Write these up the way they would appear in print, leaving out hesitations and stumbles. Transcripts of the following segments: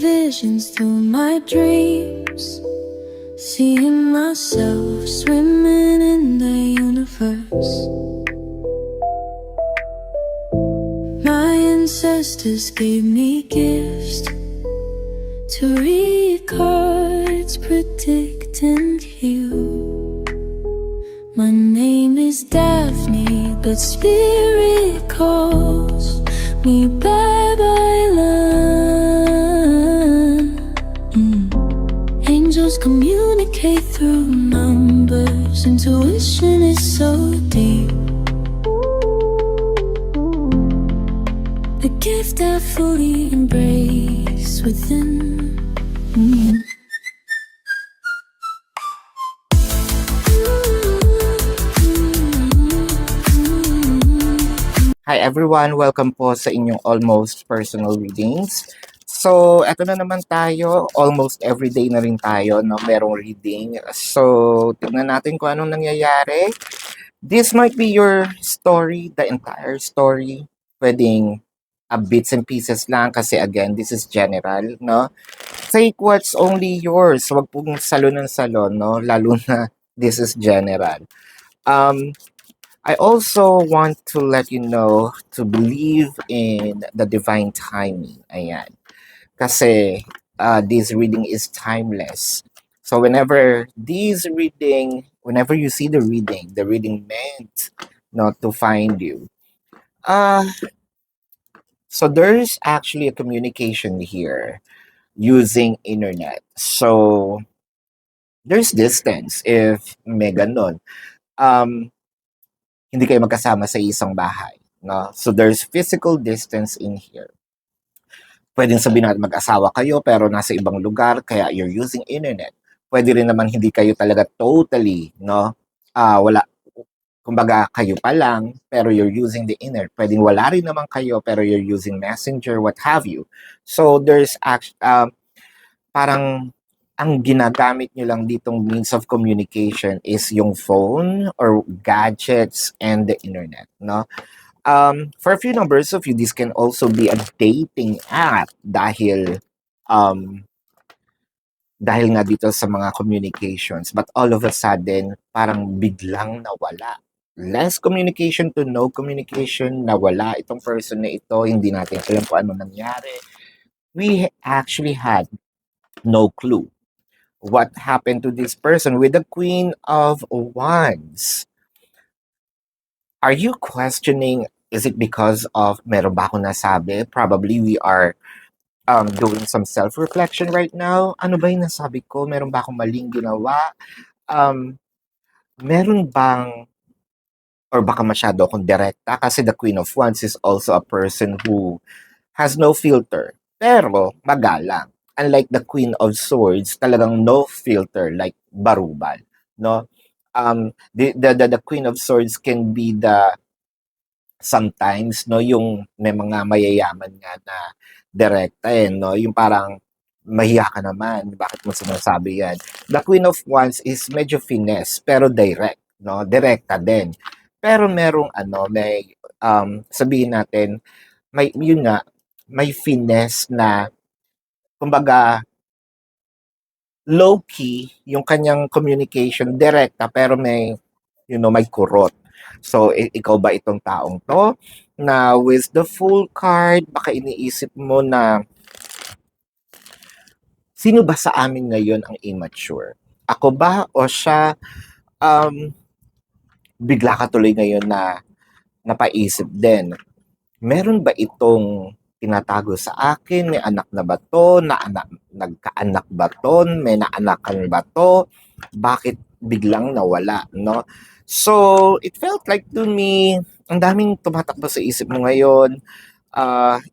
visions through my dreams, seeing myself swimming in the universe. My ancestors gave me gifts to read cards, predict and heal. My name is Daphne, but spirit calls me Babylon. Angels communicate through numbers. Intuition is so deep. The gift I fully embrace within. Hi everyone! Welcome po sa inyong Almost Personal Readings. So, eto na naman tayo. Almost everyday na rin tayo, no? Merong reading. So, tignan natin kung anong nangyayari. This might be your story, the entire story. Pwedeng bits and pieces lang kasi again, this is general, no? Take what's only yours. Huwag pong salon ng salon, no? Lalo na this is general. I also want to let you know to believe in the divine timing. Ayan. Kasi this reading is timeless. So whenever you see the reading meant not to find you. So there's actually a communication here using internet. So there's distance if may ganon. Hindi kayo magkasama sa isang bahay, no? So there's physical distance in here. Pwedeng sabihin natin mag-asawa kayo pero nasa ibang lugar kaya you're using internet. Pwede rin naman hindi kayo talaga totally, no? Wala, kumbaga kayo pa lang pero you're using the internet. Pwedeng wala rin naman kayo pero you're using Messenger, what have you. So there's parang ang ginagamit nyo lang ditong means of communication is yung phone or gadgets and the internet, no? For a few numbers of you, this can also be a dating app dahil nga dito sa mga communications. But all of a sudden, parang biglang nawala. Less communication to no communication, nawala itong person na ito, hindi natin alam kung ano nangyari. We actually had no clue what happened to this person with the Queen of Wands. Are you questioning, is it because of meron ba akong nasabi? Probably we are doing some self-reflection right now. Ano ba yung nasabi ko? Meron ba akong maling ginawa? Meron bang, or baka masyado akong direkta? Kasi the Queen of Wands is also a person who has no filter, pero magalang. Unlike the Queen of Swords, talagang no filter, like barubal, no? The Queen of Swords can be sometimes, no, yung may mga mayayaman nga na direkta, no? Yung parang, mahiya ka naman, bakit mo sinasabi yan? The Queen of Wands is medyo finesse, pero direct, no? Direkta din. Pero merong may, sabihin natin, yun nga, may finesse na, kumbaga, low-key, yung kanyang communication, direkta, pero may, may kurot. So, ikaw ba itong taong to? Na with the Fool card, baka iniisip mo na, sino ba sa amin ngayon ang immature? Ako ba o siya? Bigla ka tuloy ngayon na napaisip din. Meron ba itong tinatago sa akin? May anak na ba to? Nagkaanak ba to? May naanakan ba to? Bakit biglang nawala, no? So, it felt like to me, ang daming tumatakbo sa isip mo ngayon,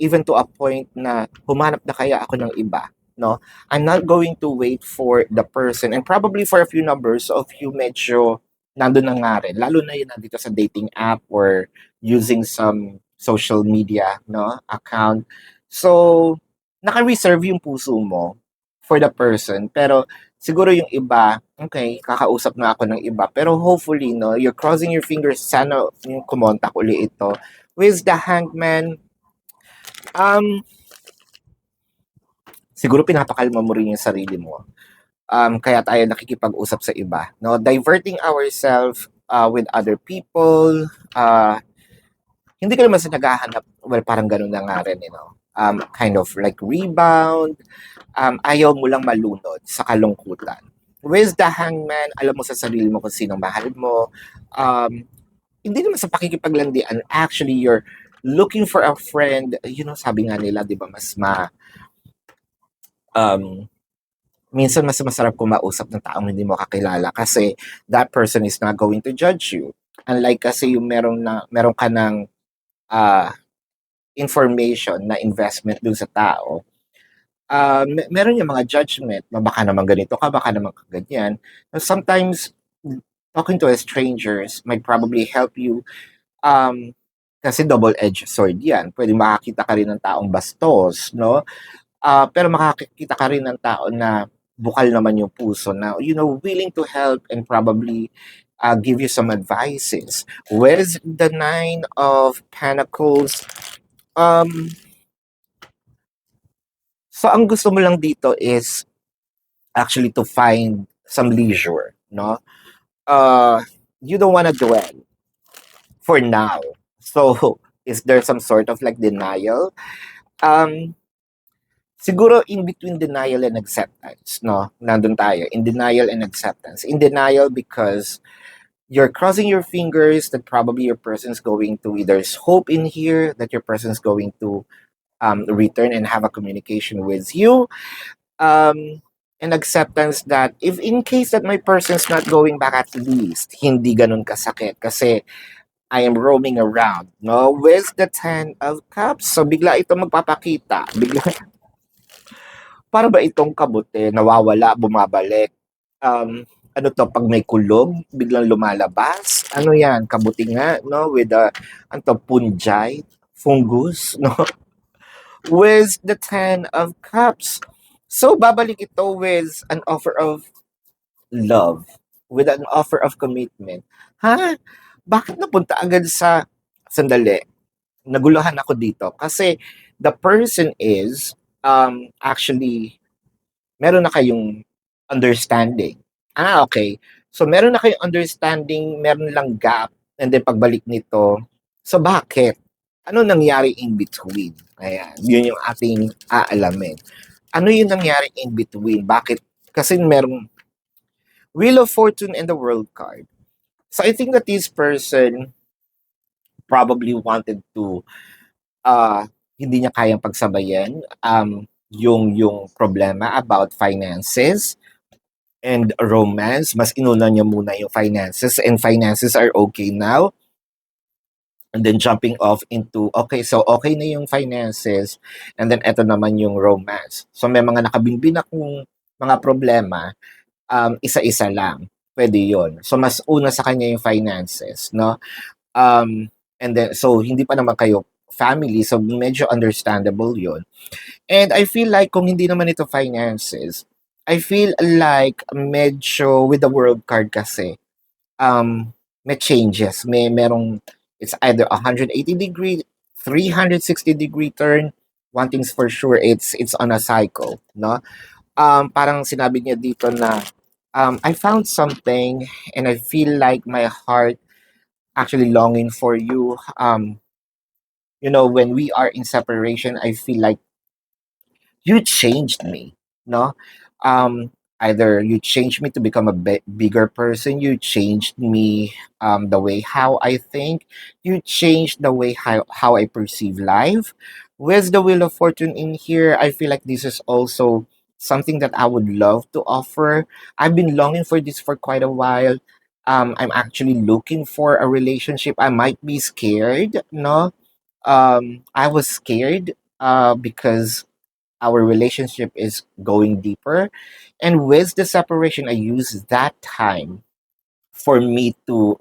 even to a point na humanap na kaya ako ng iba, no? I'm not going to wait for the person, and probably for a few numbers of you medyo nandun na nga rin, lalo na yun nandito sa dating app or using some social media, no, account. So, naka-reserve yung puso mo for the person, pero siguro yung iba, okay, kakausap na ako ng iba, pero hopefully, no, you're crossing your fingers, sana yung kumontak uli ito. With the Hangman, siguro pinapakalma mo rin yung sarili mo. Kaya tayo nakikipag-usap sa iba, no? Diverting ourselves with other people, hindi ka naman sa naghahanap, well, parang ganun na nga rin, kind of like rebound, ayaw mo lang malunod sa kalungkutan. With the hangman, alam mo sa sarili mo kung sino mahal mo. Um, hindi naman sa pakikipaglandian, actually, you're looking for a friend, sabi nga nila, di ba, um, minsan mas masarap kumausap ng taong hindi mo kakilala kasi that person is not going to judge you. Unlike kasi yung meron ka ng ah, information na investment dun sa tao, meron yung mga judgment na baka naman ganito ka, baka naman ka ganyan. Sometimes, talking to a strangers might probably help you, kasi double-edged sword yan. Pwede makakita ka rin ng taong bastos, no? Pero makakita ka rin ng tao na bukal naman yung puso na, willing to help and probably give you some advices. Where's the Nine of Pentacles? Um, so ang gusto mo lang dito is actually to find some leisure, no? Uh, you don't want to dwell for now. So, is there some sort of like denial? Um, Siguro in between denial and acceptance, no? Nandun tayo, in denial and acceptance. In denial because you're crossing your fingers that probably your person's going to, there's hope in here that your person's going to return and have a communication with you. And acceptance that if in case that my person's not going back, at least hindi ganun kasakit kasi I am roaming around, no? With the Ten of Cups. So bigla ito magpapakita. Bigla, para ba itong kabuti, nawawala, bumabalik? Ano to, pag may kulog, biglang lumalabas? Ano yan? Kabuti nga, no? With the, ano to, punjay, fungus, no? With the Ten of Cups. So, babalik ito with an offer of love, with an offer of commitment. Ha? Bakit napunta agad sa, sandali, naguluhan ako dito. Kasi the person is, actually, meron na kayong understanding. Okay. So, meron na kayong understanding, meron lang gap, and then pagbalik nito, so bakit? Ano nangyari in between? Ayan, yun yung ating aalamin. Ano yung nangyari in between? Bakit? Kasi merong Wheel of Fortune and the World card. So, I think that this person probably wanted to, hindi niya kayang pagsabayan, yung problema about finances and romance. Mas inuna niya muna yung finances, and finances are okay now. And then jumping off into, okay, so okay na yung finances, and then eto naman yung romance. So may mga nakabinbin akong mga problema, isa-isa lang. Pwede yon. So mas una sa kanya yung finances, no? And then, so hindi pa naman kayo family, so medyo understandable yon. And I feel like kung hindi naman ito finances, I feel like medyo with the world card kasi, may changes. Merong, it's either 180-degree, 360-degree turn. One thing's for sure, it's on a cycle, no? Parang sinabi niya dito na, I found something and I feel like my heart actually longing for you. When we are in separation, I feel like you changed me, no? Either you changed me to become a bigger person, you changed me, the way how I think, you changed the way how I perceive life. With the Wheel of Fortune in here, I feel like this is also something that I would love to offer. I've been longing for this for quite a while. I'm actually looking for a relationship. I might be scared, no? I was scared because our relationship is going deeper. And with the separation, I use that time for me to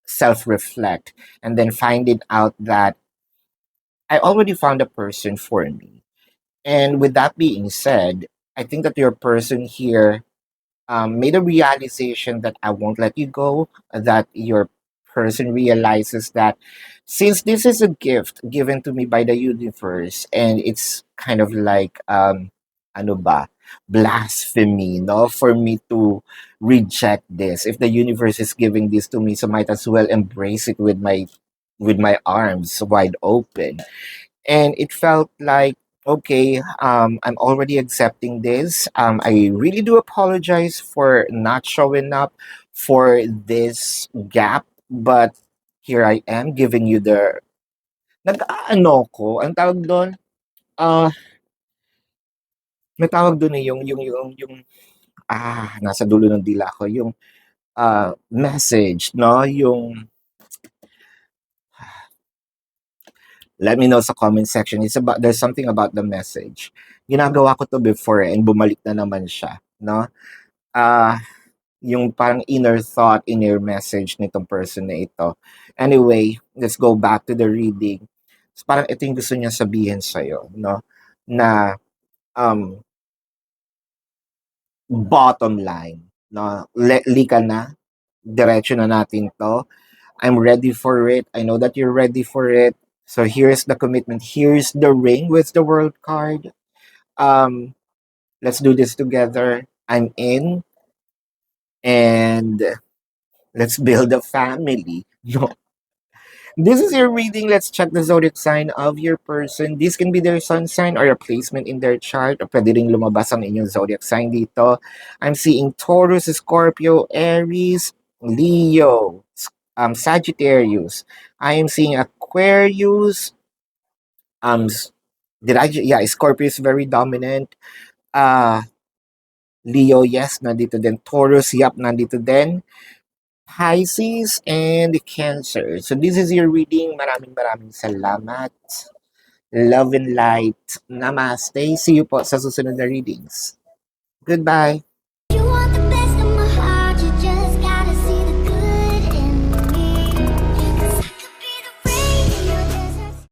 self reflect and then finding out that I already found a person for me. And with that being said, I think that your person here made a realization that I won't let you go, that your person realizes that since this is a gift given to me by the universe and it's kind of like ano ba, blasphemy, no? For me to reject this. If the universe is giving this to me, so might as well embrace it with my arms wide open. And it felt like, okay, I'm already accepting this. I really do apologize for not showing up for this gap, but here I am giving you the nag-aano ko, ang tawag doon, ah, may tawag doon eh, nasa dulo ng dila ko, yung message, no? Yung let me know sa comment section. It's about there's something about the message. Ginagawa ko to before and bumalik na naman siya, no? Ah, yung parang inner thought, inner message nitong person na ito. Anyway, let's go back to the reading. So, parang ito yung gusto niya sabihin sa'yo, no? Na um, bottom line, no? Lika na, diretso na natin to. I'm ready for it. I know that you're ready for it. So here's the commitment. Here's the ring with the world card. Um, let's do this together. I'm in, and let's build a family. No, this is your reading. Let's check the zodiac sign of your person. This can be their sun sign or a placement in their chart. O pwede rin lumabas ang inyong zodiac sign dito. I'm seeing Taurus, Scorpio, Aries, Leo, Sagittarius. I am seeing Aquarius. Yeah, Scorpio is very dominant. Leo, yes, nandito din. Taurus, yep, nandito din. Pisces and Cancer. So this is your reading. Maraming salamat. Love and light. Namaste. See you po sa susunod na readings. Goodbye.